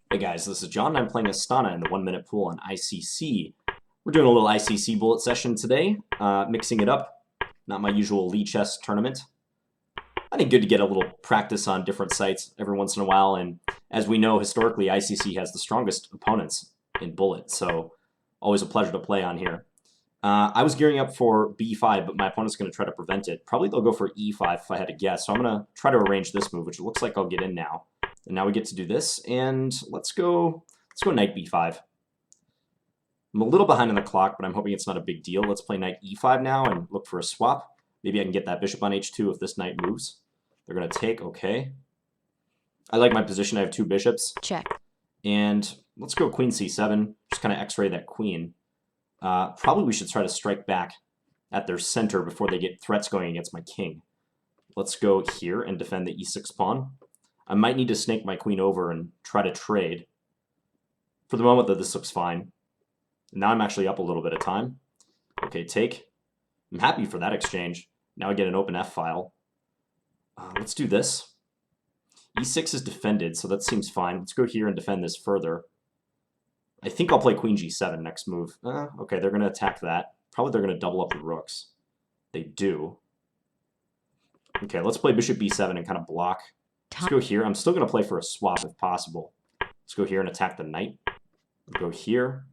Hey guys, this is John. I'm playing Astaneh in the 1-minute pool on ICC. We're doing a little ICC bullet session today, mixing it up. Not my usual Lee chess tournament. I think good to get a little practice on different sites every once in a while, and as we know, historically, ICC has the strongest opponents in bullet, so always a pleasure to play on here. I was gearing up for b5, but my opponent's going to try to prevent it. Probably they'll go for e5 if I had to guess, so I'm going to try to arrange this move, which it looks like I'll get in now. And now we get to do this, and let's go knight b5. I'm a little behind on the clock, but I'm hoping it's not a big deal. Let's play knight e5 now and look for a swap. Maybe I can get that bishop on h2 if this knight moves. They're going to take, okay. I like my position. I have two bishops. Check. And let's go queen c7, just kind of x-ray that queen. Probably we should try to strike back at their center before they get threats going against my king. Let's go here and defend the e6 pawn. I might need to snake my queen over and try to trade. For the moment, though, this looks fine. Now I'm actually up a little bit of time. Okay, take. I'm happy for that exchange. Now I get an open f-file. Let's do this. e6 is defended, so that seems fine. Let's go here and defend this further. I think I'll play queen g7 next move. Okay, they're going to attack that. Probably they're going to double up the rooks. They do. Okay, let's play bishop b7 and kind of block. Let's go here. I'm still going to play for a swap if possible. Let's go here and attack the knight. Go here.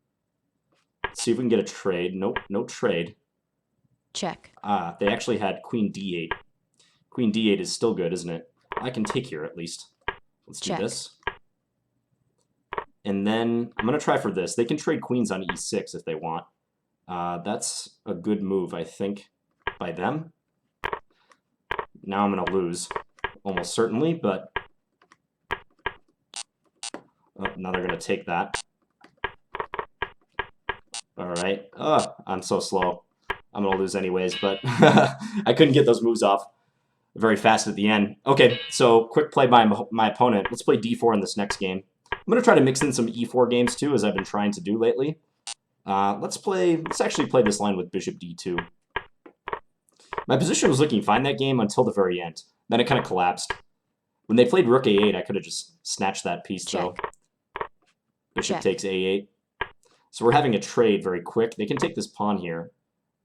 Let's see if we can get a trade. Nope, no trade. Check. They actually had queen d8. Queen d8 is still good, isn't it? I can take here at least. Let's do this. And then I'm going to try for this. They can trade queens on e6 if they want. That's a good move, I think, by them. Now I'm going to lose. Almost certainly, but now they're going to take that. All right. I'm so slow. I'm going to lose anyways, but I couldn't get those moves off very fast at the end. Okay, so quick play by my opponent. Let's play d4 in this next game. I'm going to try to mix in some e4 games too, as I've been trying to do lately. Let's actually play this line with bishop d2. My position was looking fine that game until the very end. Then it kind of collapsed. When they played rook a8, I could have just snatched that piece, though. Bishop takes a8. So we're having a trade very quick. They can take this pawn here.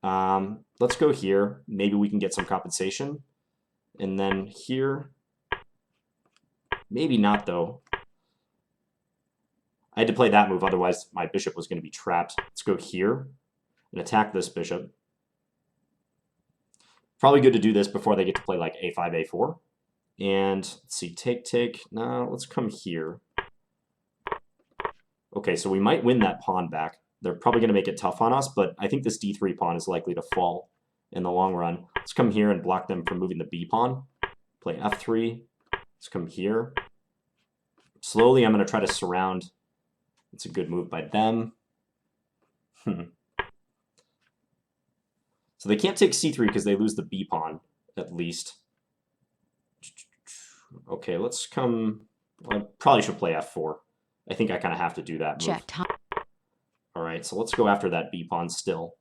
Let's go here. Maybe we can get some compensation. And then here. Maybe not, though. I had to play that move, otherwise my bishop was going to be trapped. Let's go here and attack this bishop. Probably good to do this before they get to play like a5, a4. And let's see, take. Now let's come here. Okay, so we might win that pawn back. They're probably going to make it tough on us, but I think this d3 pawn is likely to fall in the long run. Let's come here and block them from moving the b pawn. Play f3. Let's come here. Slowly, I'm going to try to surround. It's a good move by them. So they can't take c3 because they lose the b pawn, at least. Okay, let's come... Well, I probably should play f4. I think I kind of have to do that move. All right, so let's go after that b pawn still.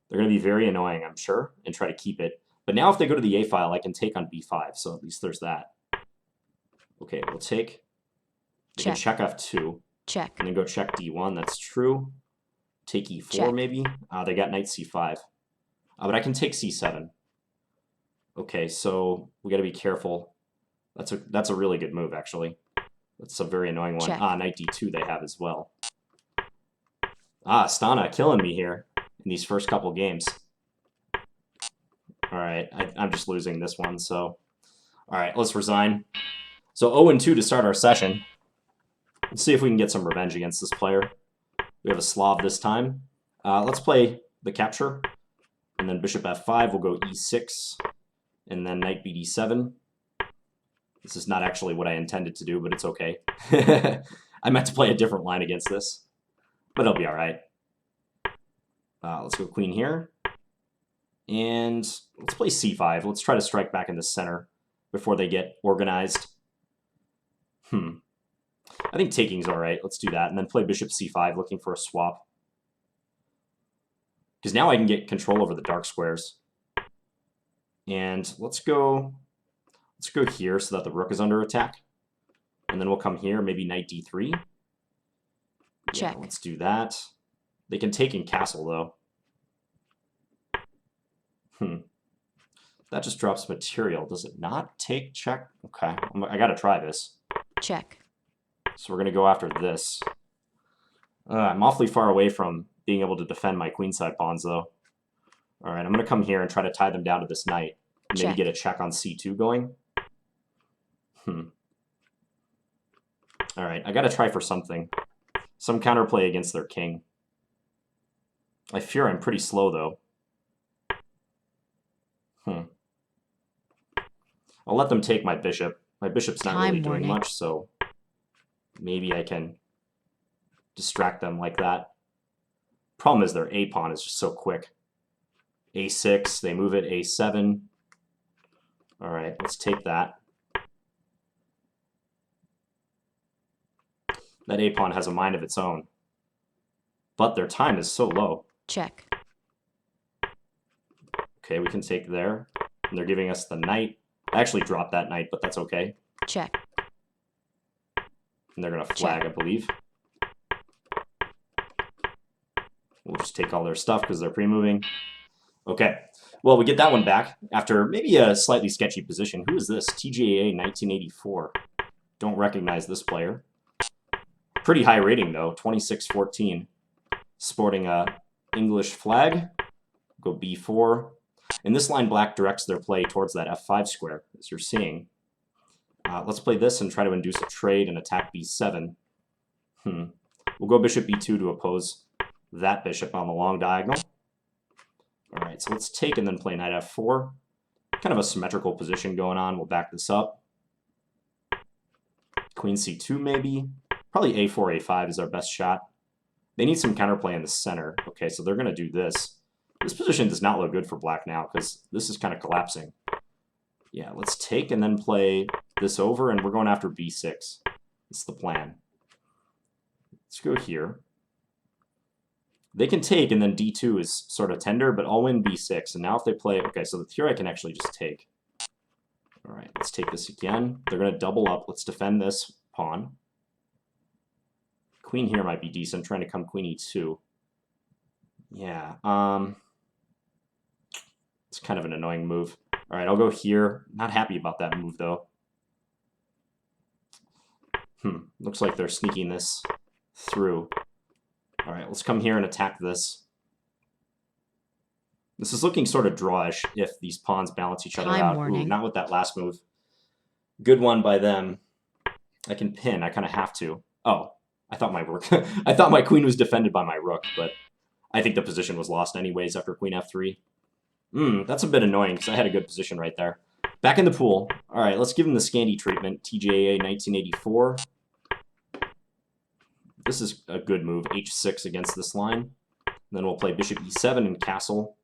They're going to be very annoying, I'm sure, and try to keep it. But now if they go to the a file, I can take on b5, so at least there's that. Okay, we'll take... They can check f2. Check. And then go check d1, that's true. Take e4 maybe. They got knight c5. But I can take c7. Okay, so we got to be careful. That's a really good move, actually. That's a very annoying one. Knight d2 they have as well. Astaneh killing me here in these first couple games. All right, I'm just losing this one, so... All right, let's resign. So 0-2 to start our session. Let's see if we can get some revenge against this player. We have a Slav this time. Let's play the capture. And then bishop f5, we'll go e6. And then knight bd7. This is not actually what I intended to do, but it's okay. I meant to play a different line against this. But it'll be all right. Let's go queen here. And let's play c5. Let's try to strike back in the center before they get organized. I think taking's all right. Let's do that. And then play bishop c5, looking for a swap. Because now I can get control over the dark squares. And let's go here so that the rook is under attack. And then we'll come here, maybe knight d3. Check. Yeah, let's do that. They can take in castle, though. That just drops material. Does it not take check? Okay, I gotta try this. Check. So we're gonna go after this. I'm awfully far away from being able to defend my queenside pawns, though. All right, I'm gonna come here and try to tie them down to this knight. Maybe Check. get a check on c2 going. All right, I gotta try for something. Some counterplay against their king. I fear I'm pretty slow, though. I'll let them take my bishop. My bishop's not really doing much, so maybe I can distract them like that. Problem is their a-pawn is just so quick. a6, they move it, a7. All right, let's take that. That a-pawn has a mind of its own. But their time is so low. Check. Okay, we can take there. And they're giving us the knight. I actually dropped that knight, but that's okay. Check. And they're going to flag, I believe. We'll just take all their stuff because they're pre-moving. Okay. Well, we get that one back after maybe a slightly sketchy position. Who is this? TGAA 1984. Don't recognize this player. Pretty high rating, though. 26-14. Sporting a English flag. Go b4. In this line, black directs their play towards that f5 square, as you're seeing. Let's play this and try to induce a trade and attack b7. We'll go bishop b2 to oppose that bishop on the long diagonal. All right, so let's take and then play knight f4. Kind of a symmetrical position going on. We'll back this up. Queen c2 maybe. Probably a4, a5 is our best shot. They need some counterplay in the center. Okay, so they're going to do this. This position does not look good for black now because this is kind of collapsing. Yeah, let's take and then play this over, and we're going after b6. That's the plan. Let's go here. They can take, and then d2 is sort of tender, but I'll win b6. And now if they play... Okay, so here I can actually just take. All right, let's take this again. They're going to double up. Let's defend this pawn. Queen here might be decent. I'm trying to come queen e2. Yeah, it's kind of an annoying move. All right, I'll go here. Not happy about that move, though. Looks like they're sneaking this through. All right, let's come here and attack this. This is looking sort of drawish if these pawns balance each other out. Ooh, not with that last move. Good one by them. I can pin. I kind of have to. Oh, I thought my rook. I thought my queen was defended by my rook, but I think the position was lost anyways after queen f3. That's a bit annoying because I had a good position right there. Back in the pool. All right, let's give him the Scandi treatment. TJA 1984. This is a good move. h6 against this line. And then we'll play bishop e7 and castle.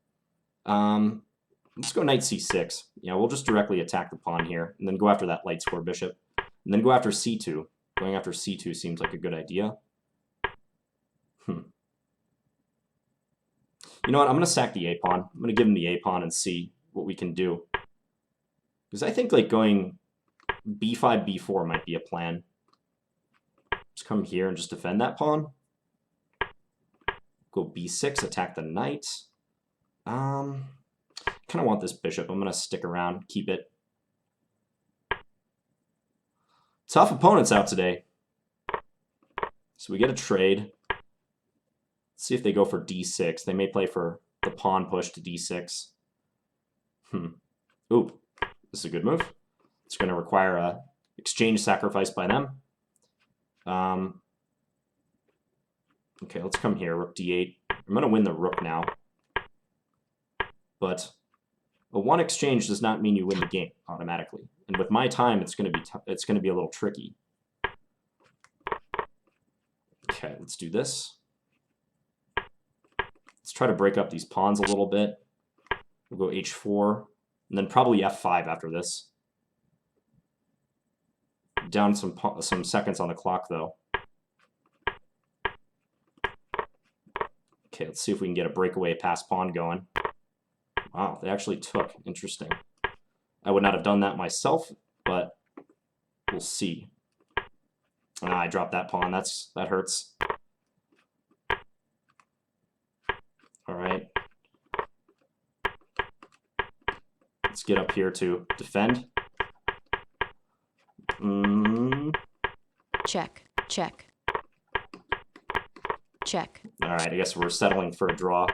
Let's go knight c6. Yeah, we'll just directly attack the pawn here. And then go after that light square bishop. And then go after c2. Going after c2 seems like a good idea. You know what? I'm going to sack the a-pawn. I'm going to give him the a-pawn and see what we can do. Because I think like going b5, b4 might be a plan. Just come here and just defend that pawn. Go b6, attack the knight. Kind of want this bishop. I'm going to stick around, keep it. Tough opponents out today. So we get a trade. Let's see if they go for d6. They may play for the pawn push to d6. Ooh, this is a good move. It's going to require a exchange sacrifice by them. Okay, let's come here. Rook d8. I'm going to win the rook now. But a one exchange does not mean you win the game automatically. And with my time, it's going to be a little tricky. Okay, let's do this. Let's try to break up these pawns a little bit. We'll go h4, and then probably f5 after this. Down some seconds on the clock, though. Okay, let's see if we can get a breakaway pass pawn going. Wow, they actually took. Interesting. I would not have done that myself, but we'll see. Ah, I dropped that pawn. That hurts. All right. Let's get up here to defend. Check. Check. Check. All right, I guess we're settling for a draw.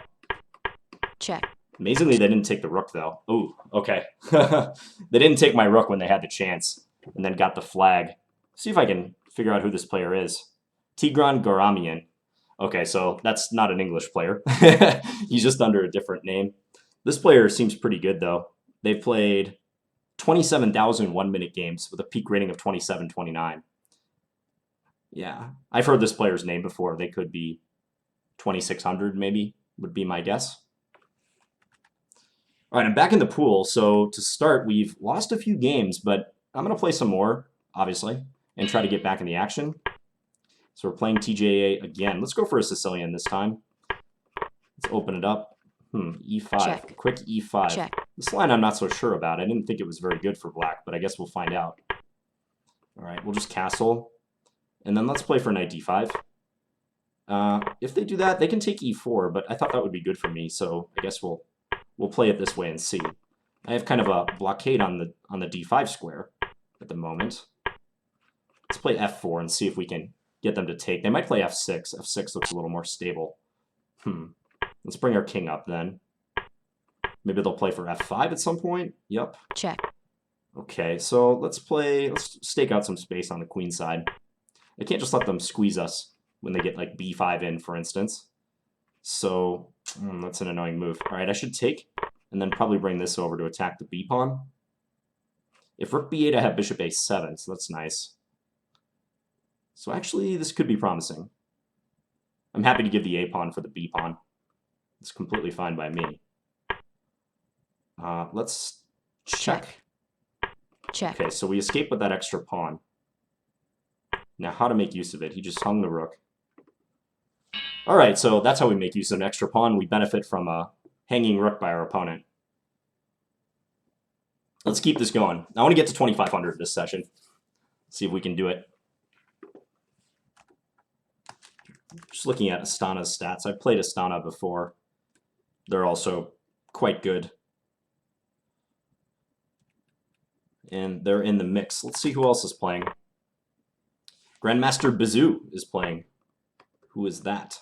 Check. Amazingly, they didn't take the rook, though. Ooh, okay. They didn't take my rook when they had the chance, and then got the flag. See if I can figure out who this player is. Tigran Gharamian. Okay, so that's not an English player. He's just under a different name. This player seems pretty good, though. They've played 27,000 one-minute games with a peak rating of 27-29. Yeah, I've heard this player's name before. They could be 2,600, maybe, would be my guess. All right, I'm back in the pool. So to start, we've lost a few games, but I'm going to play some more, obviously, and try to get back in the action. So we're playing TJA again. Let's go for a Sicilian this time. Let's open it up. E5. Check. Quick E5. Check. This line I'm not so sure about. I didn't think it was very good for black, but I guess we'll find out. All right, we'll just castle. And then let's play for knight d5. If they do that, they can take e4, but I thought that would be good for me, so I guess we'll play it this way and see. I have kind of a blockade on the d5 square at the moment. Let's play f4 and see if we can get them to take. They might play f6. F6 looks a little more stable. Let's bring our king up then. Maybe they'll play for f5 at some point. Yep. Check. Okay, so let's stake out some space on the queen side. I can't just let them squeeze us when they get like b5 in, for instance. So that's an annoying move. All right, I should take and then probably bring this over to attack the b pawn. If rook b8, I have bishop a7, so that's nice. So actually, this could be promising. I'm happy to give the a pawn for the b pawn. It's completely fine by me. Let's check. Check. Okay, so we escape with that extra pawn. Now, how to make use of it? He just hung the rook. All right, so that's how we make use of an extra pawn. We benefit from a hanging rook by our opponent. Let's keep this going. I want to get to 2,500 this session. See if we can do it. Just looking at Astaneh's stats. I've played Astaneh before. They're also quite good. And they're in the mix. Let's see who else is playing. Grandmaster Bazoo is playing. Who is that?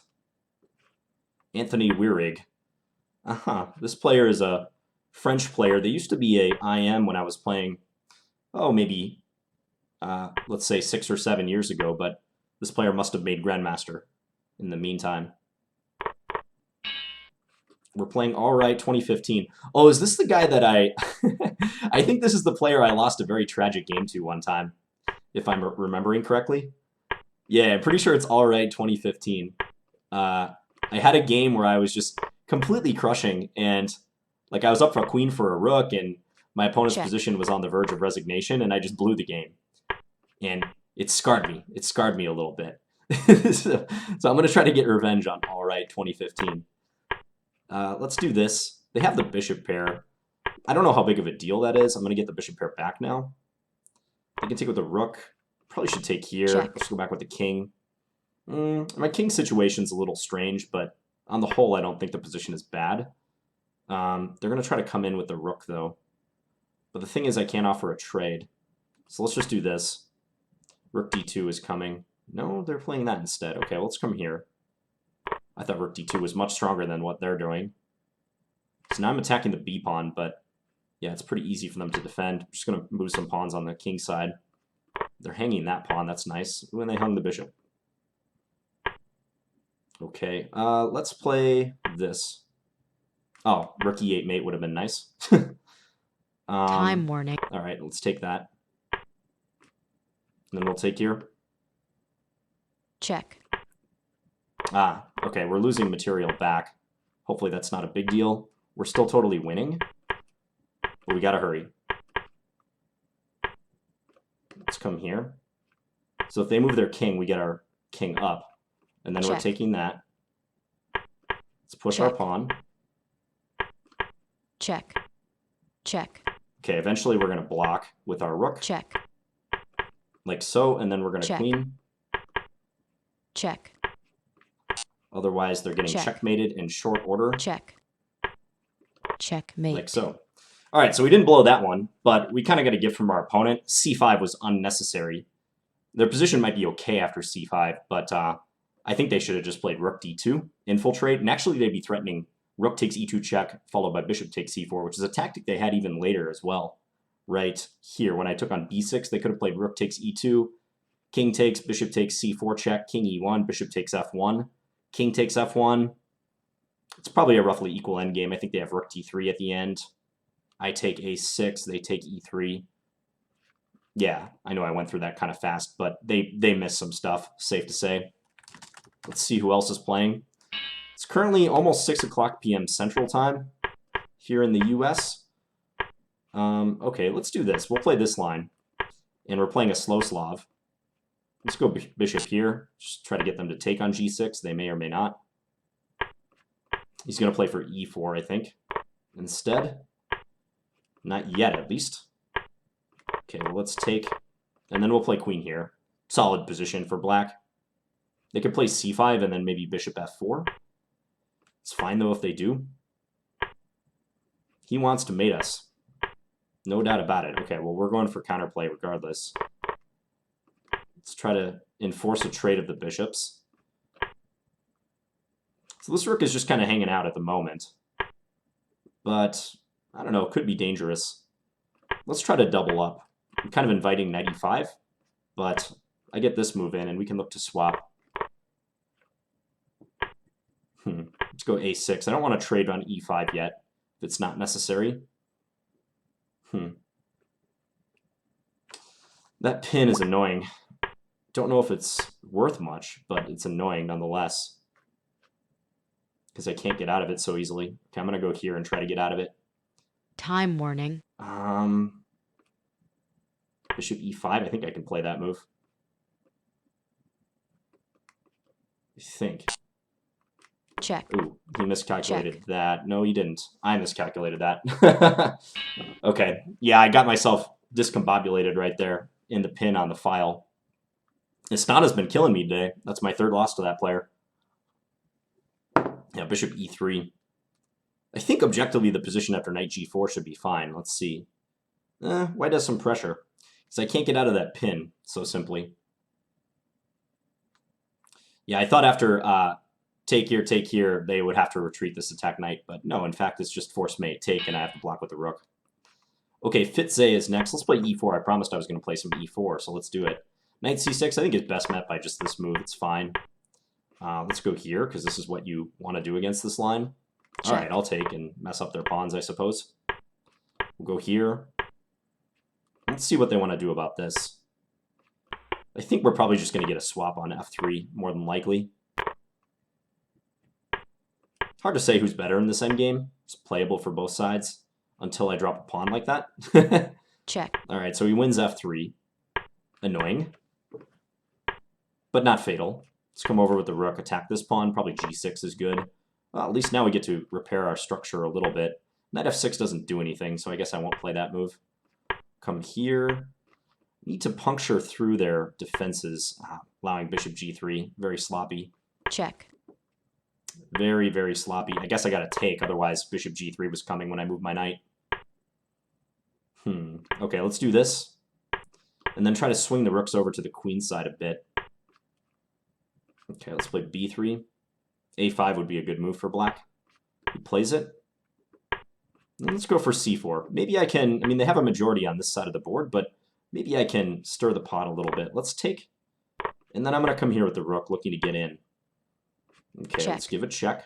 Anthony Wirig. This player is a French player. They used to be a IM when I was playing, maybe, let's say 6 or 7 years ago, but this player must have made Grandmaster in the meantime. We're playing All Right 2015. Oh, is this the guy that I... I think this is the player I lost a very tragic game to one time, if I'm remembering correctly. Yeah, I'm pretty sure it's All Right 2015. I had a game where I was just completely crushing, and like I was up for a queen for a rook, and my opponent's position was on the verge of resignation, and I just blew the game. And it scarred me. It scarred me a little bit. So I'm going to try to get revenge on All Right 2015. Let's do this. They have the bishop pair. I don't know how big of a deal that is. I'm going to get the bishop pair back now. They can take with the rook. Probably should take here. Let's go back with the king. My king situation's a little strange, but on the whole, I don't think the position is bad. They're going to try to come in with the rook, though. But the thing is, I can't offer a trade. So let's just do this. Rook d2 is coming. No, they're playing that instead. Okay, let's come here. I thought rook d2 was much stronger than what they're doing. So now I'm attacking the b pawn, but yeah, it's pretty easy for them to defend. I'm just going to move some pawns on the king side. They're hanging that pawn. That's nice. When they hung the bishop. Okay, let's play this. Oh, rook e8 mate would have been nice. Time warning. All right, let's take that. And then we'll take here. Check. Okay, we're losing material back. Hopefully that's not a big deal. We're still totally winning, but we gotta hurry. Let's come here. So if they move their king, we get our king up, and then we're taking that. Let's push our pawn. Check. Check. Okay, eventually we're gonna block with our rook. Check. Like so, and then we're gonna queen. Check. Otherwise, they're getting Check. checkmated in short order. Check. Checkmate. Like so. All right, so we didn't blow that one, but we kind of got a gift from our opponent. C5 was unnecessary. Their position might be okay after C5, but I think they should have just played rook D2, infiltrate, and actually they'd be threatening rook takes E2 check, followed by bishop takes C4, which is a tactic they had even later as well. Right here, when I took on B6, they could have played rook takes E2, king takes, bishop takes C4 check, king E1, bishop takes F1, king takes F1. It's probably a roughly equal endgame. I think they have rook D3 at the end. I take A6, they take E3. Yeah, I know I went through that kind of fast, but they missed some stuff, safe to say. Let's see who else is playing. It's currently almost 6 o'clock p.m. Central Time here in the U.S. Okay, let's do this. We'll play this line, and we're playing a slow Slav. Let's go bishop here. Just try to get them to take on G6. They may or may not. He's going to play for E4, I think, instead. Not yet, at least. Okay, well, let's take, and then we'll play queen here. Solid position for black. They could play C5 and then maybe bishop F4. It's fine, though, if they do. He wants to mate us. No doubt about it. Okay, well, we're going for counterplay regardless. Let's try to enforce a trade of the bishops. So this rook is just kind of hanging out at the moment. But, I don't know, it could be dangerous. Let's try to double up. I'm kind of inviting knight e5, but I get this move in, and we can look to swap. Let's go a6. I don't want to trade on e5 yet, if it's not necessary. That pin is annoying. Don't know if it's worth much, but it's annoying nonetheless. Because I can't get out of it so easily. Okay, I'm going to go here and try to get out of it. Time warning. Bishop e5, I think I can play that move. I think. Check. Ooh, he miscalculated Check. that. No, he didn't. I miscalculated that. Okay, yeah, I got myself discombobulated right there in the pin on the file. Astaneh's been killing me today. That's my third loss to that player. Yeah, bishop e3. I think objectively the position after knight g4 should be fine. Let's see. White has some pressure. Because I can't get out of that pin so simply. Yeah, I thought after take here, they would have to retreat this attack knight. But no, in fact, it's just force mate, take, and I have to block with the rook. Okay, Fitze is next. Let's play e4. I promised I was going to play some e4, so let's do it. Knight c6, I think is best met by just this move. It's fine. Let's go here, because this is what you want to do against this line. All right, I'll take and mess up their pawns, I suppose. We'll go here. Let's see what they want to do about this. I think we're probably just going to get a swap on f3, more than likely. Hard to say who's better in this endgame. It's playable for both sides until I drop a pawn like that. Check. All right, so he wins f3. Annoying, but not fatal. Let's come over with the rook, attack this pawn. Probably g6 is good. Well, at least now we get to repair our structure a little bit. Knight f6 doesn't do anything, so I guess I won't play that move. Come here. Need to puncture through their defenses, allowing bishop g3. Very sloppy. Check. Very, very sloppy. I guess I got to take, otherwise bishop g3 was coming when I moved my knight. Okay, let's do this. And then try to swing the rooks over to the queen side a bit. Okay, let's play b3. a5 would be a good move for black. He plays it. And let's go for c4. Maybe I can, I mean, they have a majority on this side of the board, but maybe I can stir the pot a little bit. Let's take, and then I'm going to come here with the rook, looking to get in. Okay, Check. let's give a check,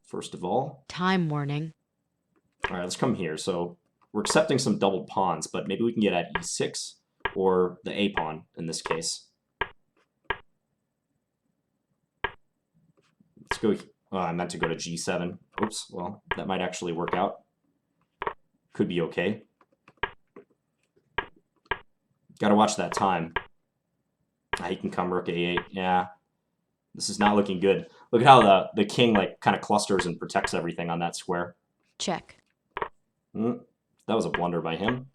first of all. Time warning. All right, let's come here. So we're accepting some doubled pawns, but maybe we can get at e6 or the a pawn in this case. Let's go. Oh, I meant to go to g7. Oops. Well, that might actually work out. Could be okay. Got to watch that time. He can come rook a8. Yeah. This is not looking good. Look at how the king like kind of clusters and protects everything on that square. Check. That was a blunder by him.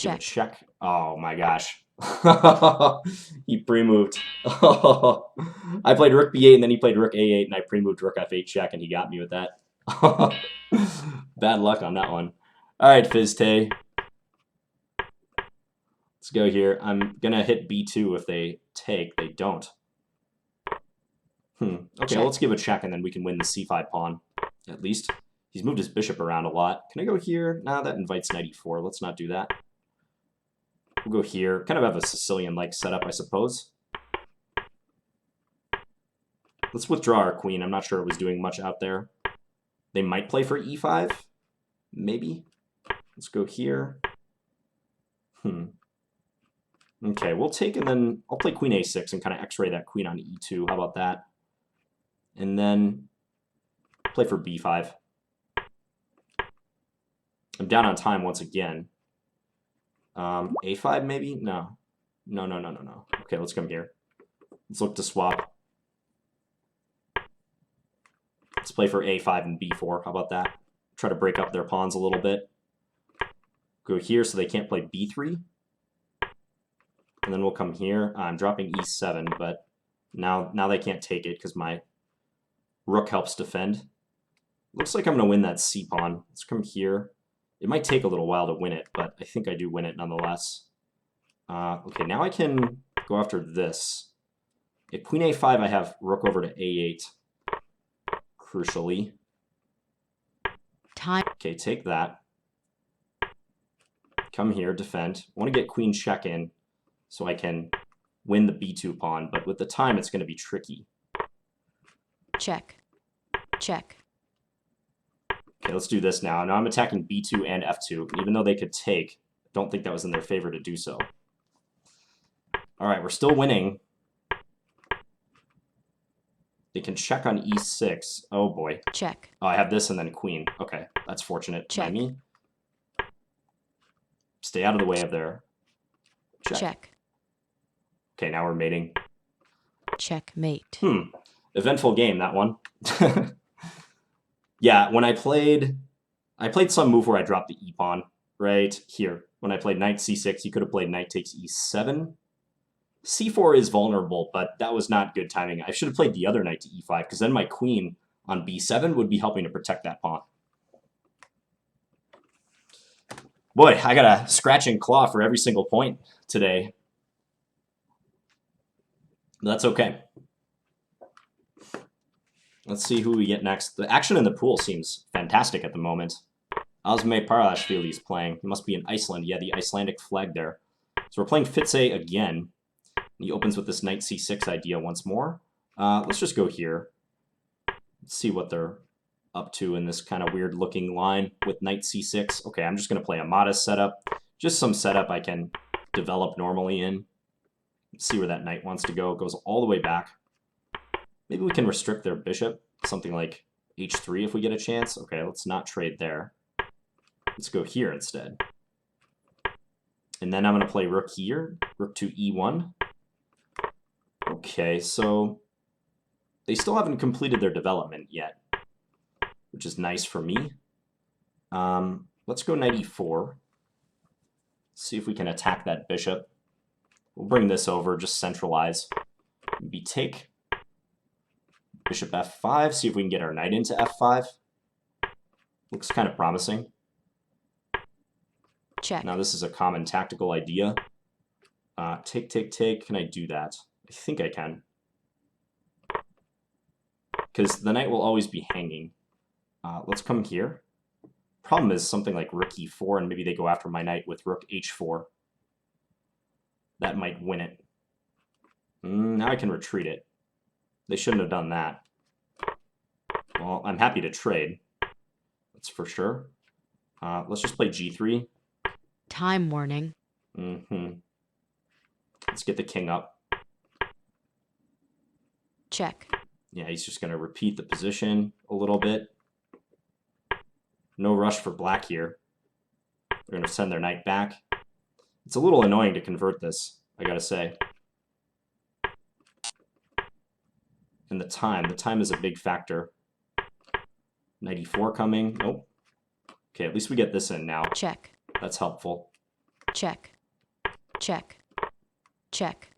Let's give a Check. check. Oh my gosh. He pre-moved. I played rook b8 and then he played rook a8 and I pre-moved rook f8 check and he got me with that. Bad luck on that one. All right, Fizte. Let's go here. I'm going to hit b2 if they take. They don't. Okay, well, let's give a check and then we can win the c5 pawn. At least. He's moved his bishop around a lot. Can I go here? Nah, that invites knight e4. Let's not do that. We'll go here. Kind of have a Sicilian-like setup, I suppose. Let's withdraw our queen. I'm not sure it was doing much out there. They might play for e5. Maybe. Let's go here. Okay, we'll take and then I'll play queen a6 and kind of x-ray that queen on e2. How about that? And then play for b5. I'm down on time once again. A5 maybe? No. No. Okay, let's come here. Let's look to swap. Let's play for A5 and B4. How about that? Try to break up their pawns a little bit. Go here so they can't play B3. And then we'll come here. I'm dropping E7, but now they can't take it because my rook helps defend. Looks like I'm going to win that C-pawn. Let's come here. It might take a little while to win it, but I think I do win it nonetheless. Okay, now I can go after this. At queen a5, I have rook over to a8, crucially. Time. Okay, take that. Come here, defend. I want to get queen check in so I can win the b2 pawn, but with the time, it's going to be tricky. Check. Check. Okay, let's do this now. Now I'm attacking b2 and f2. Even though they could take, I don't think that was in their favor to do so. All right, we're still winning. They can check on e6. Oh, boy. Check. Oh, I have this and then queen. Okay, that's fortunate by Check. me. Stay out of the way of their check. Check. Okay, now we're mating. Checkmate. Eventful game, that one. Yeah, when I played some move where I dropped the e-pawn right here. When I played knight c6, you could have played knight takes e7. c4 is vulnerable, but that was not good timing. I should have played the other knight to e5, because then my queen on b7 would be helping to protect that pawn. Boy, I got a scratch and claw for every single point today. That's okay. Let's see who we get next. The action in the pool seems fantastic at the moment. Osme Parashvili is playing. He must be in Iceland. Yeah, the Icelandic flag there. So we're playing Fitze again. He opens with this knight c6 idea once more. Let's just go here. Let's see what they're up to in this kind of weird looking line with knight c6. Okay, I'm just going to play a modest setup. Just some setup I can develop normally in. Let's see where that knight wants to go. It goes all the way back. Maybe we can restrict their bishop. Something like h3 if we get a chance. Okay, let's not trade there. Let's go here instead. And then I'm going to play rook here. Rook to e1. Okay, so they still haven't completed their development yet, which is nice for me. Let's go knight e4. See if we can attack that bishop. We'll bring this over, just centralize. Maybe take bishop f5, see if we can get our knight into f5. Looks kind of promising. Check. Now this is a common tactical idea. Take, take, take. Can I do that? I think I can. Because the knight will always be hanging. Let's come here. Problem is something like rook e4, and maybe they go after my knight with rook h4. That might win it. Now I can retreat it. They shouldn't have done that. Well, I'm happy to trade. That's for sure. Let's just play g3. Time warning. Let's get the king up. Check. Yeah, he's just going to repeat the position a little bit. No rush for black here. They're going to send their knight back. It's a little annoying to convert this, I gotta say. And the time is a big factor. Knight e4 coming. Nope. Okay, at least we get this in now. Check. That's helpful. check, check, check,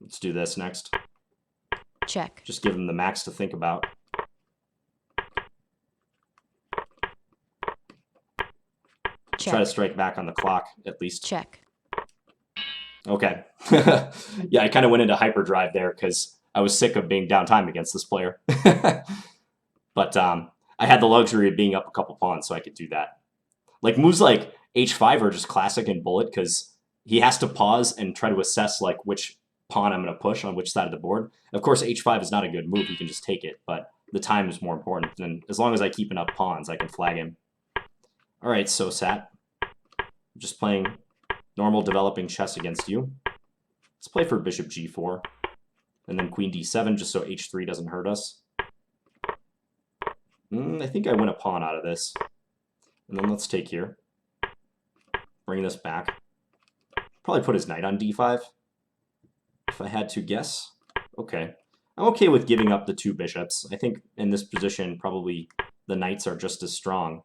Let's do this next. check, Just give him the max to think about. Try to check, strike back on the clock, at least. check, Okay. Yeah, I kind of went into hyperdrive there because I was sick of being downtime against this player. But I had the luxury of being up a couple pawns, so I could do that. Like, moves like h5 are just classic in Bullet because he has to pause and try to assess like which pawn I'm going to push on which side of the board. Of course, h5 is not a good move. You can just take it, but the time is more important. And as long as I keep enough pawns, I can flag him. All right, sosat. Just playing normal developing chess against you. Let's play for bishop g4. And then queen d7, just so h3 doesn't hurt us. I think I win a pawn out of this. And then let's take here. Bring this back. Probably put his knight on d5. If I had to guess. Okay. I'm okay with giving up the two bishops. I think in this position, probably the knights are just as strong.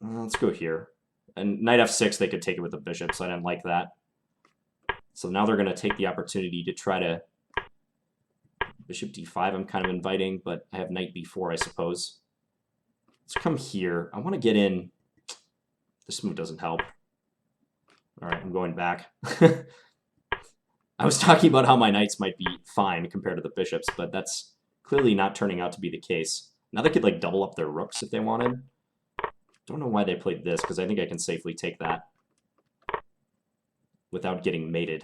Let's go here. And knight f6, they could take it with the bishop, so I didn't like that. So now they're going to take the opportunity to try to... Bishop d5 I'm kind of inviting, but I have knight b4, I suppose. Let's come here. I want to get in... This move doesn't help. All right, I'm going back. I was talking about how my knights might be fine compared to the bishops, but that's clearly not turning out to be the case. Now they could like double up their rooks if they wanted. Don't know why they played this, because I think I can safely take that without getting mated.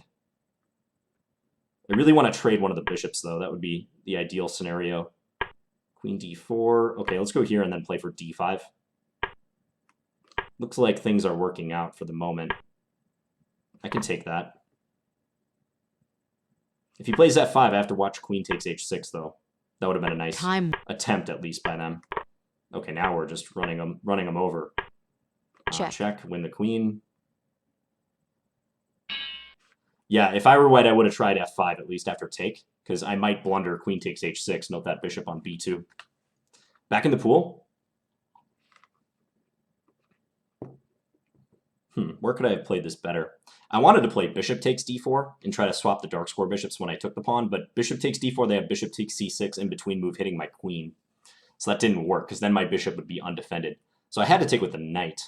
I really want to trade one of the bishops, though. That would be the ideal scenario. Queen d4. Okay, let's go here and then play for d5. Looks like things are working out for the moment. I can take that. If he plays f5, I have to watch queen takes h6, though. That would have been a nice attempt, at least, by them. Okay, now we're just running them over. Check, win the queen. Yeah, if I were white, I would have tried f5 at least after take, because I might blunder queen takes h6, note that bishop on b2. Back in the pool. Where could I have played this better? I wanted to play bishop takes d4 and try to swap the dark square bishops when I took the pawn, but bishop takes d4, they have bishop takes c6 in between move hitting my queen. So that didn't work, because then my bishop would be undefended. So I had to take with the knight.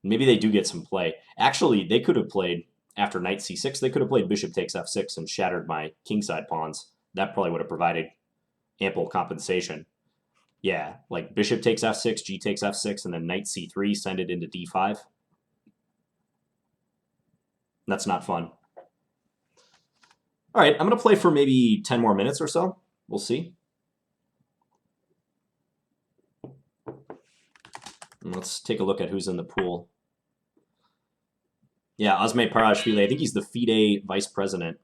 Maybe they do get some play. Actually, they could have played, after knight c6, they could have played bishop takes f6 and shattered my kingside pawns. That probably would have provided ample compensation. Yeah, like bishop takes f6, g takes f6, and then knight c3, send it into d5. That's not fun. All right, I'm going to play for maybe 10 more minutes or so. We'll see. And let's take a look at who's in the pool. Yeah, Osmeh Parashvili, I think he's the FIDE vice president.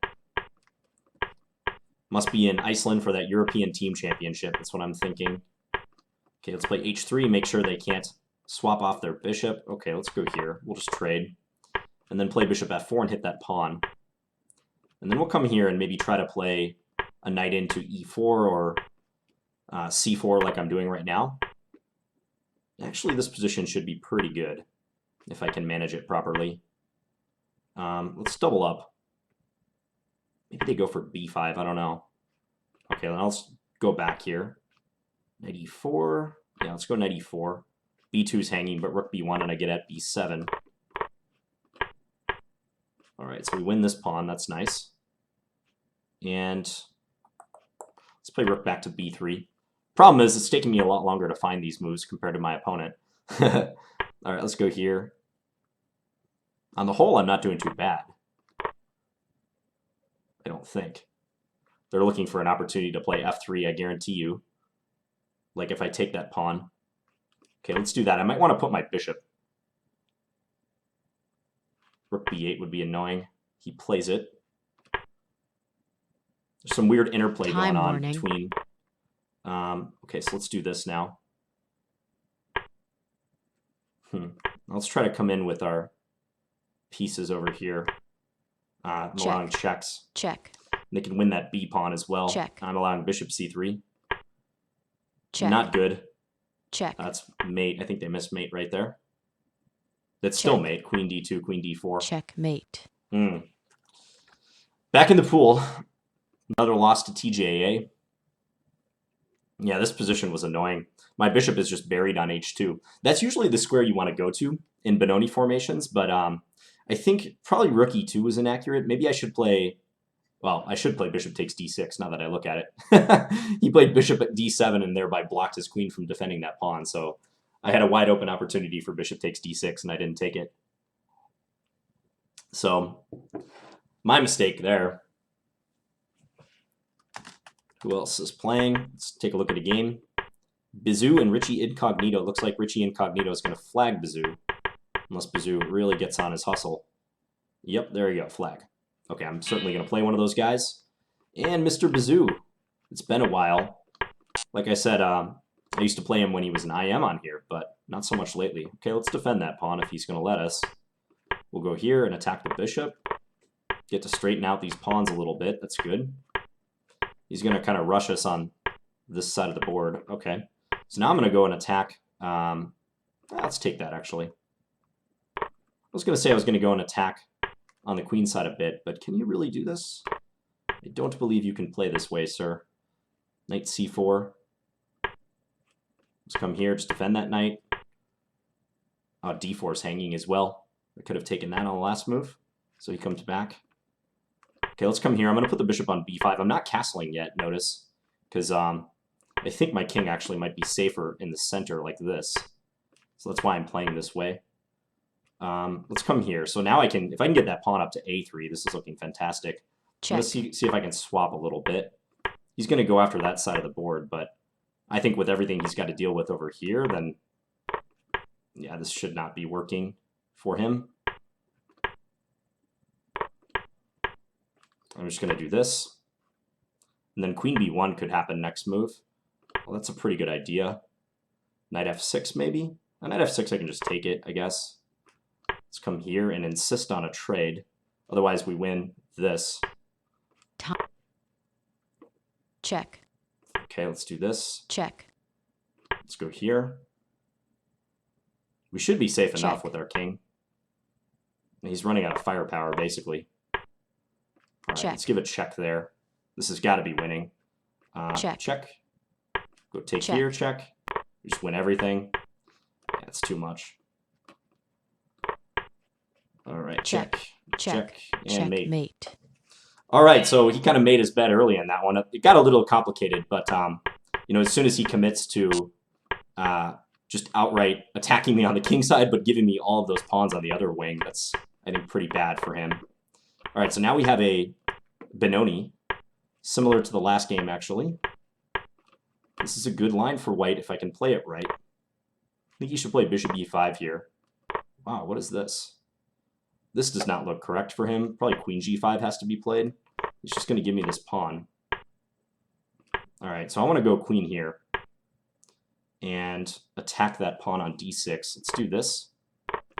Must be in Iceland for that European team championship. That's what I'm thinking. Okay, let's play h3, make sure they can't swap off their bishop. Okay, let's go here. We'll just trade. And then play bishop f4 and hit that pawn. And then we'll come here and maybe try to play a knight into e4 or c4 like I'm doing right now. Actually, this position should be pretty good if I can manage it properly. Let's double up. Maybe they go for b5, I don't know. Okay, then I'll go back here. Knight e4. Yeah, let's go knight e4. b2's hanging, but rook b1, and I get at b7. All right, so we win this pawn. That's nice. And let's play rook back to b3. Problem is, it's taking me a lot longer to find these moves compared to my opponent. All right, let's go here. On the whole, I'm not doing too bad. I don't think. They're looking for an opportunity to play f3, I guarantee you. Like if I take that pawn. Okay, let's do that. I might want to put my bishop. Rook b8 would be annoying. He plays it. There's some weird interplay going on between... okay, so let's do this now. Let's try to come in with our pieces over here. Allowing checks. Check. They can win that b pawn as well. Check. I'm allowing bishop c3. Check. Not good. Check. That's mate. I think they missed mate right there. That's still Check. mate. Queen d2, queen d4. Checkmate. Back in the pool. Another loss to TJA. Yeah, this position was annoying. My bishop is just buried on h2. That's usually the square you want to go to in Benoni formations, but I think probably rook e2 was inaccurate. Maybe I should play... Well, I should play bishop takes d6 now that I look at it. He played bishop at d7 and thereby blocked his queen from defending that pawn, so I had a wide open opportunity for bishop takes d6 and I didn't take it. So, my mistake there. Who else is playing? Let's take a look at a game. Bizou and RichieIncognito. Looks like RichieIncognito is going to flag Bizou. Unless Bizou really gets on his hustle. Yep, there you go, flag. Okay, I'm certainly going to play one of those guys. And Mr. Bizou. It's been a while. Like I said, I used to play him when he was an IM on here, but not so much lately. Okay, let's defend that pawn if he's going to let us. We'll go here and attack the bishop. Get to straighten out these pawns a little bit. That's good. He's going to kind of rush us on this side of the board. Okay. So now I'm going to go and attack. Let's take that, actually. I was going to say I was going to go and attack on the queen side a bit, but can you really do this? I don't believe you can play this way, sir. Knight c4. Let's come here, just defend that knight. d4 is hanging as well. I could have taken that on the last move, so he comes back. Okay, let's come here. I'm going to put the bishop on b5. I'm not castling yet, notice, because I think my king actually might be safer in the center like this. So that's why I'm playing this way. Let's come here. So now I can, if I can get that pawn up to a3, this is looking fantastic. Check. Let's see if I can swap a little bit. He's going to go after that side of the board, but I think with everything he's got to deal with over here, then yeah, this should not be working for him. I'm just going to do this. And then queen b1 could happen next move. Well, that's a pretty good idea. Knight f6 maybe? On knight f6 I can just take it, I guess. Let's come here and insist on a trade. Otherwise we win this. Check. Okay, let's do this. Check. Let's go here. We should be safe enough Check. with our king. He's running out of firepower, basically. All right, Check. let's give a check there. This has got to be winning. Check. Check. Go take Check. here, check. We just win everything. Yeah, it's too much. All right, check. Check. And mate. Checkmate. All right, so he kind of made his bet early in that one. It got a little complicated, but you know, as soon as he commits to just outright attacking me on the king side, but giving me all of those pawns on the other wing, that's, I think, pretty bad for him. All right, so now we have a Benoni, similar to the last game, actually. This is a good line for white if I can play it right. I think he should play bishop e5 here. Wow, what is this? This does not look correct for him. Probably queen g5 has to be played. He's just going to give me this pawn. All right, so I want to go queen here and attack that pawn on d6. Let's do this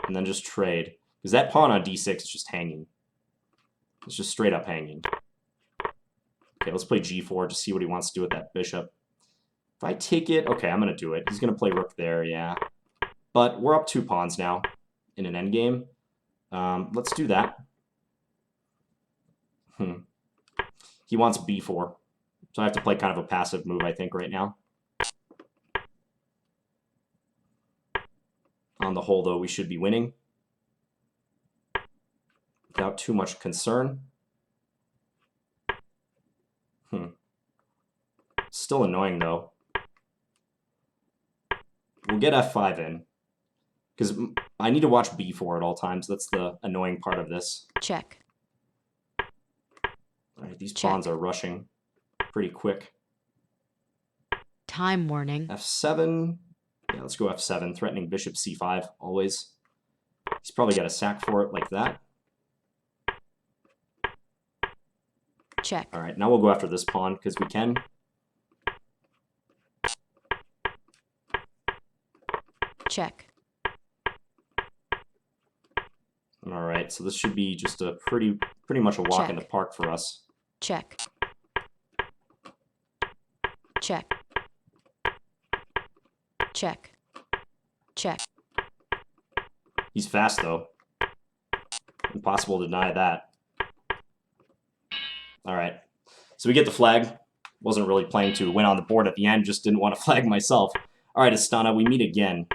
and then just trade, because that pawn on d6 is just hanging. It's just straight up hanging. Okay, let's play g4 to see what he wants to do with that bishop. If I take it, okay, I'm going to do it. He's going to play rook there, yeah. But we're up 2 pawns now in an endgame. Let's do that. He wants b4. So I have to play kind of a passive move, I think, right now. On the whole, though, we should be winning without too much concern. Still annoying, though. We'll get f5 in, because I need to watch b4 at all times. That's the annoying part of this. Check. All right, these Check. pawns are rushing pretty quick. Time warning. f7. Yeah, let's go f7, threatening bishop c5, always. He's probably got a sack for it like that. Check. All right, now we'll go after this pawn, because we can. Check. All right, so this should be just a pretty much a walk Check. in the park for us. Check. Check. Check. Check. He's fast, though. Impossible to deny that. All right. So we get the flag. Wasn't really planning to win on the board at the end. Just didn't want to flag myself. All right, Astaneh, we meet again.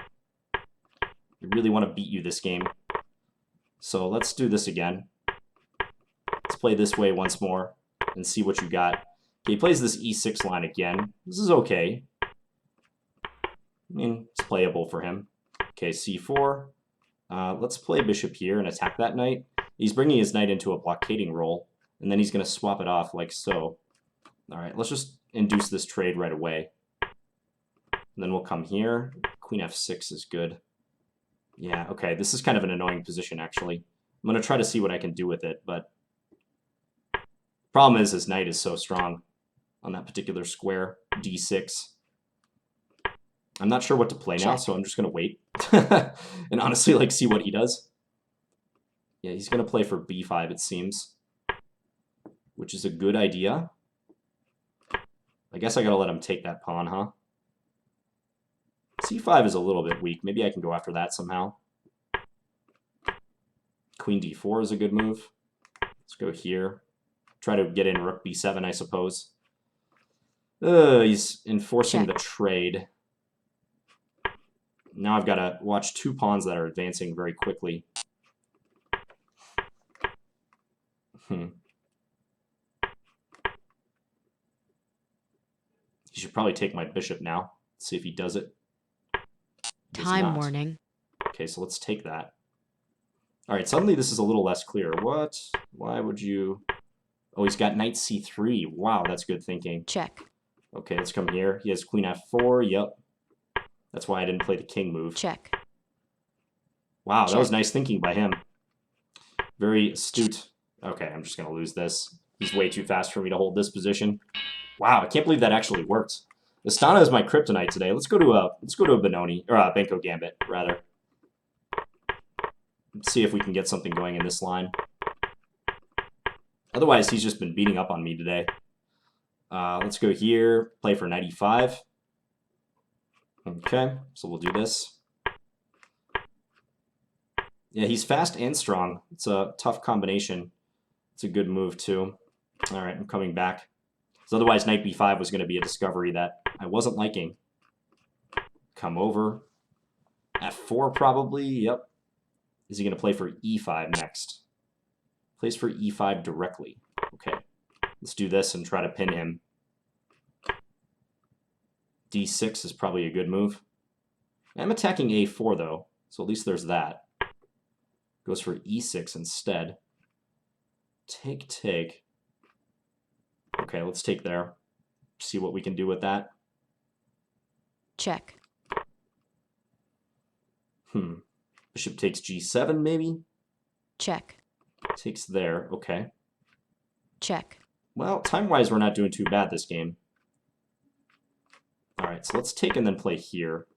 I really want to beat you this game. So let's do this again. Let's play this way once more and see what you got. Okay, he plays this e6 line again. This is okay. I mean, it's playable for him. Okay, c4. Let's play bishop here and attack that knight. He's bringing his knight into a blockading role, and then he's going to swap it off like so. All right, let's just induce this trade right away. And then we'll come here. Queen f6 is good. Yeah, okay, this is kind of an annoying position, actually. I'm going to try to see what I can do with it, but problem is his knight is so strong on that particular square, d6. I'm not sure what to play now, so I'm just going to wait. And honestly, like, see what he does. Yeah, he's going to play for b5, it seems. Which is a good idea. I guess I got to let him take that pawn, huh? c5 is a little bit weak. Maybe I can go after that somehow. Queen d4 is a good move. Let's go here. Try to get in rook b7, I suppose. He's enforcing the trade. Now I've got to watch two pawns that are advancing very quickly. He should probably take my bishop now. Let's see if he does it. Time warning. Okay, so let's take that. All right, suddenly this is a little less clear. What? Why would you... Oh, he's got knight c3. Wow, that's good thinking. Check. Okay, let's come here. He has queen f4. Yep. That's why I didn't play the king move. Check. Wow, Check. That was nice thinking by him. Very astute. Okay, I'm just going to lose this. He's way too fast for me to hold this position. Wow, I can't believe that actually worked. Astaneh is my Cryptonite today. Let's go to a Benoni, or a Benko Gambit, rather. Let's see if we can get something going in this line. Otherwise, he's just been beating up on me today. Let's go here, play for knight e5. Okay, so we'll do this. Yeah, he's fast and strong. It's a tough combination. It's a good move, too. All right, I'm coming back. So otherwise, knight b5 was going to be a discovery that I wasn't liking. Come over. f4 probably, yep. Is he going to play for e5 next? Plays for e5 directly. Okay, let's do this and try to pin him. d6 is probably a good move. I'm attacking a4, though, so at least there's that. Goes for e6 instead. Take. Okay, let's take there. See what we can do with that. Check. Bishop takes g7, maybe? Check. Takes there, okay. Check. Well, time-wise, we're not doing too bad this game. Alright, so let's take and then play here.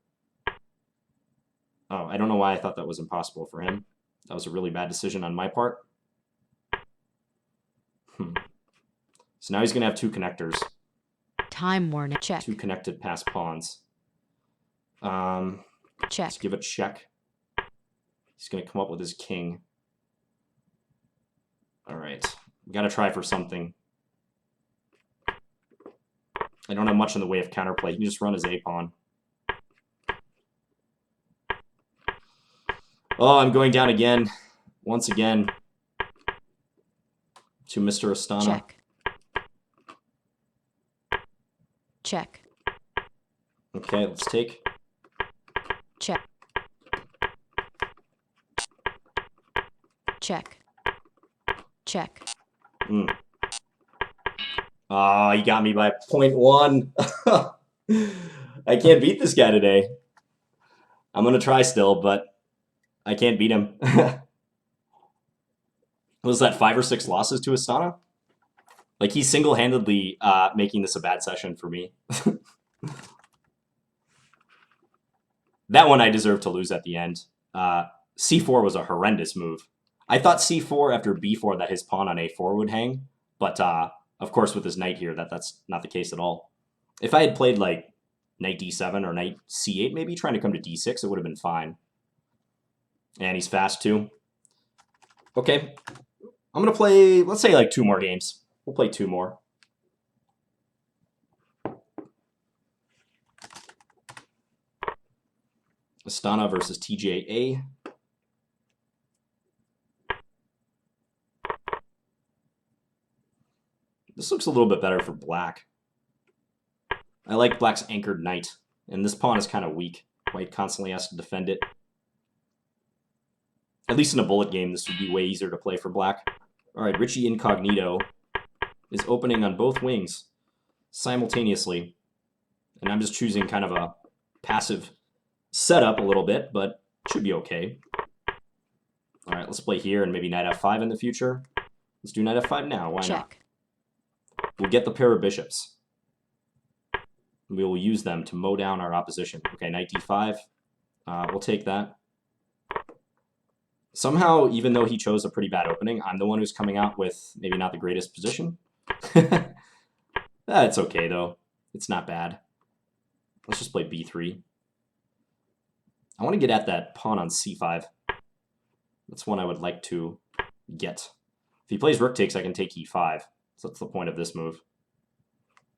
Oh, I don't know why I thought that was impossible for him. That was a really bad decision on my part. So now he's going to have two connectors. Time warning. Check. Two connected pass pawns. Check. Let's give it check. He's going to come up with his king. All right. We got to try for something. I don't have much in the way of counterplay. He can just run his a-pawn. Oh, I'm going down again. Once again. To Mr. Astaneh. Check. Check. Okay, let's take. Check. Check. Check. Oh, he got me by 0.1. I can't beat this guy today. I'm going to try still, but I can't beat him. Was that 5 or 6 losses to Astaneh? Like, he's single-handedly making this a bad session for me. That one I deserved to lose at the end. C4 was a horrendous move. I thought C4 after B4 that his pawn on A4 would hang, but Of course, with his knight here, that's not the case at all. If I had played, like, knight d7 or knight c8, maybe, trying to come to d6, it would have been fine. And he's fast, too. Okay. I'm going to play, let's say, like, 2 more games. We'll play 2 more. Astaneh versus TJA. This looks a little bit better for black. I like black's anchored knight, and this pawn is kind of weak. White constantly has to defend it. At least in a bullet game, this would be way easier to play for black. All right, RichieIncognito is opening on both wings simultaneously. And I'm just choosing kind of a passive setup a little bit, but it should be okay. All right, let's play here and maybe knight f5 in the future. Let's do knight f5 now. Why not? We'll get the pair of bishops. We will use them to mow down our opposition. Okay, knight d5. We'll take that. Somehow, even though he chose a pretty bad opening, I'm the one who's coming out with maybe not the greatest position. It's okay, though. It's not bad. Let's just play b3. I want to get at that pawn on c5. That's one I would like to get. If he plays rook takes, I can take e5. So that's the point of this move.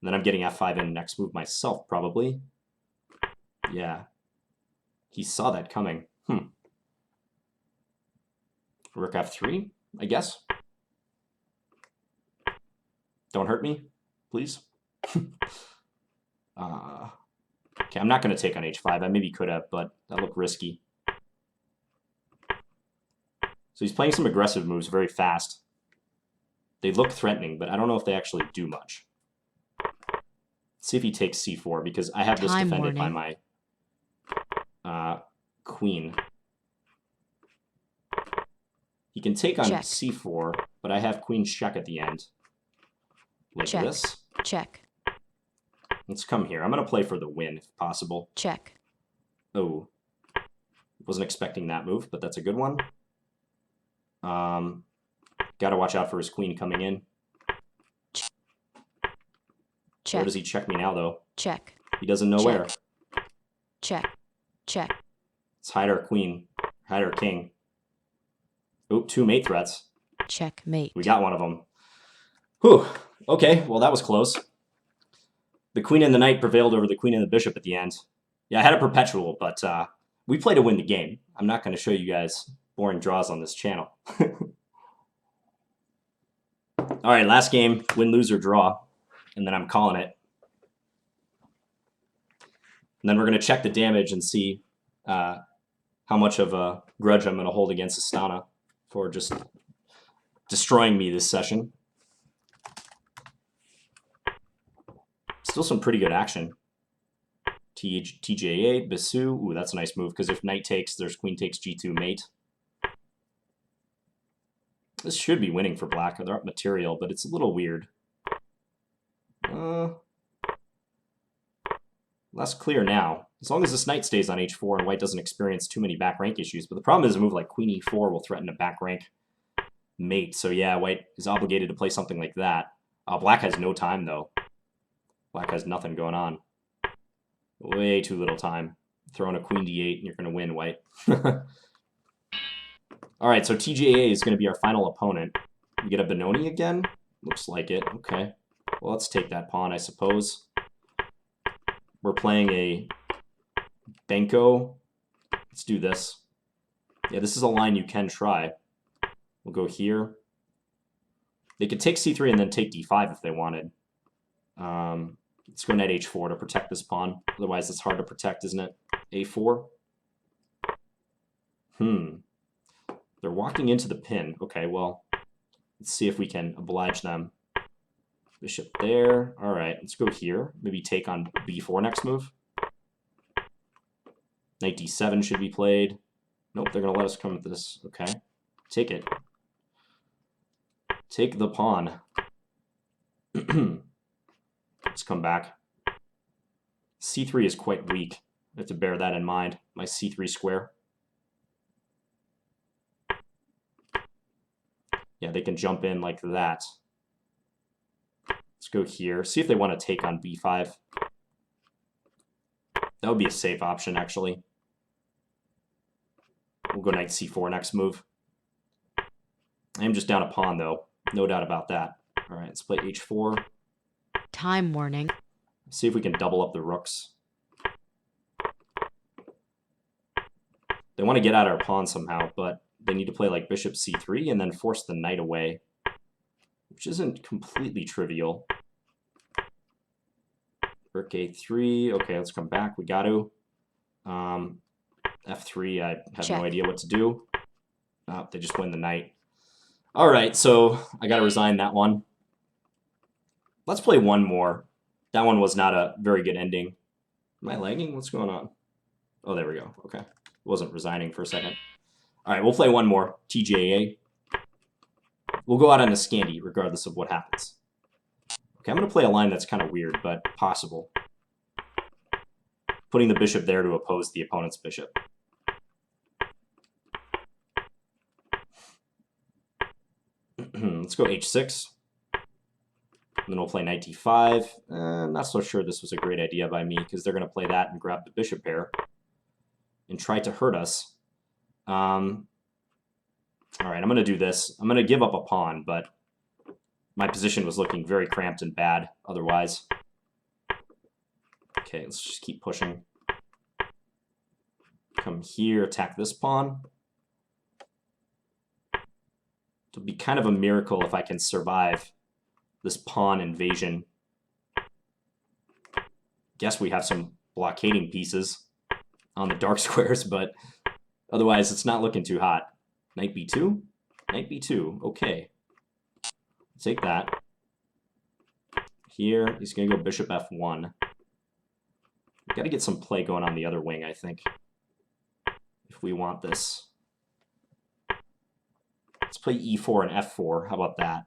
And then I'm getting f5 in next move myself, probably. Yeah. He saw that coming. Rook f3, I guess. Don't hurt me, please. Okay, I'm not going to take on h5. I maybe could have, but that looked risky. So he's playing some aggressive moves very fast. They look threatening, but I don't know if they actually do much. Let's see if he takes c4, because I have this defended by my queen. He can take on c4, but I have queen check at the end. Like this. Check. Let's come here. I'm going to play for the win, if possible. Check. Oh. Wasn't expecting that move, but that's a good one. Got to watch out for his queen coming in. Check. Where does he check me now, though? Check. He doesn't know where. Check. Check. Let's hide our queen. Hide our king. Oh, 2 mate threats. Checkmate. We got one of them. Whew. Okay, well, that was close. The queen and the knight prevailed over the queen and the bishop at the end. Yeah, I had a perpetual, but we play to win the game. I'm not going to show you guys boring draws on this channel. All right, last game, win, lose, or draw. And then I'm calling it. And then we're going to check the damage and see how much of a grudge I'm going to hold against Astaneh for just destroying me this session. Still some pretty good action. TJ8, Bisu. Ooh, that's a nice move, because if knight takes, there's queen takes g2 mate. This should be winning for black. They're up material, but it's a little weird. Less clear now. As long as this knight stays on h4 and white doesn't experience too many back rank issues. But the problem is a move like queen e4 will threaten a back rank mate. So yeah, white is obligated to play something like that. Black has no time, though. Black has nothing going on. Way too little time. Throwing a queen d8 and you're going to win, white. All right, so TJA is going to be our final opponent. We get a Benoni again? Looks like it. Okay. Well, let's take that pawn, I suppose. We're playing a Benko. Let's do this. Yeah, this is a line you can try. We'll go here. They could take c3 and then take d5 if they wanted. Let's go knight h4 to protect this pawn. Otherwise, it's hard to protect, isn't it? a4. They're walking into the pin. Okay, well, let's see if we can oblige them. Bishop there. All right, let's go here. Maybe take on b4 next move. Knight d7 should be played. Nope, they're going to let us come with this. Okay, take it. Take the pawn. Let's come back. c3 is quite weak. I have to bear that in mind. My c3 square. Yeah, they can jump in like that. Let's go here. See if they want to take on b5. That would be a safe option, actually. We'll go knight c4 next move. I am just down a pawn, though. No doubt about that. All right, let's play h4. Time warning. See if we can double up the rooks. They want to get at our pawn somehow, but they need to play like bishop c3 and then force the knight away, which isn't completely trivial. Rook a3. Okay, let's come back. We got to. f3, I have Check. no idea what to do. Oh, they just win the knight. All right, so I got to resign that one. Let's play one more. That one was not a very good ending. Am I lagging? What's going on? Oh, there we go. Okay. Wasn't resigning for a second. All right, we'll play one more. TJA. We'll go out on a Scandi regardless of what happens. Okay, I'm going to play a line that's kind of weird, but possible. Putting the bishop there to oppose the opponent's bishop. Let's go h6. And then we'll play knight d5. I'm not so sure this was a great idea by me, because they're going to play that and grab the bishop pair and try to hurt us. All right, I'm going to do this. I'm going to give up a pawn, but my position was looking very cramped and bad otherwise. Okay, let's just keep pushing. Come here, attack this pawn. It'll be kind of a miracle if I can survive this pawn invasion. Guess we have some blockading pieces on the dark squares, but otherwise it's not looking too hot. Knight b2? Knight b2, okay. Take that. Here, he's going to go bishop f1. We've got to get some play going on the other wing, I think, if we want this. Let's play e4 and f4. How about that?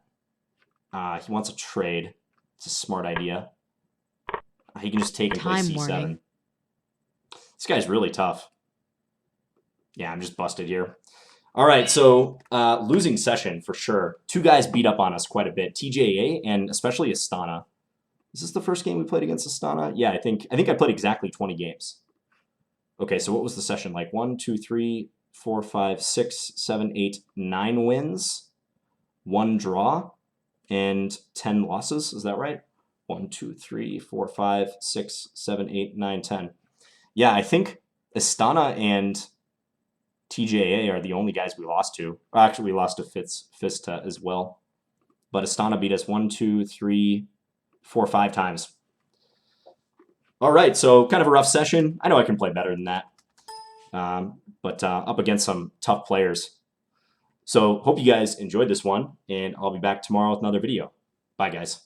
He wants a trade. It's a smart idea. He can just take and play Time c7. warning. This guy's really tough. Yeah, I'm just busted here. All right, so losing session for sure. Two guys beat up on us quite a bit. TJA and especially Astaneh. Is this the first game we played against Astaneh? Yeah, I think I played exactly 20 games. Okay, so what was the session like? 1, 2, 3, 4, 5, 6, 7, 8, 9 wins, 1 draw, and 10 losses. Is that right? 1, 2, 3, 4, 5, 6, 7, 8, 9, 10. Yeah, I think Astaneh and TJA are the only guys we lost to. Actually, we lost to Fista as well. But Astaneh beat us 1, 2, 3, 4, 5 times. All right, so kind of a rough session. I know I can play better than that. But up against some tough players. So hope you guys enjoyed this one, and I'll be back tomorrow with another video. Bye, guys.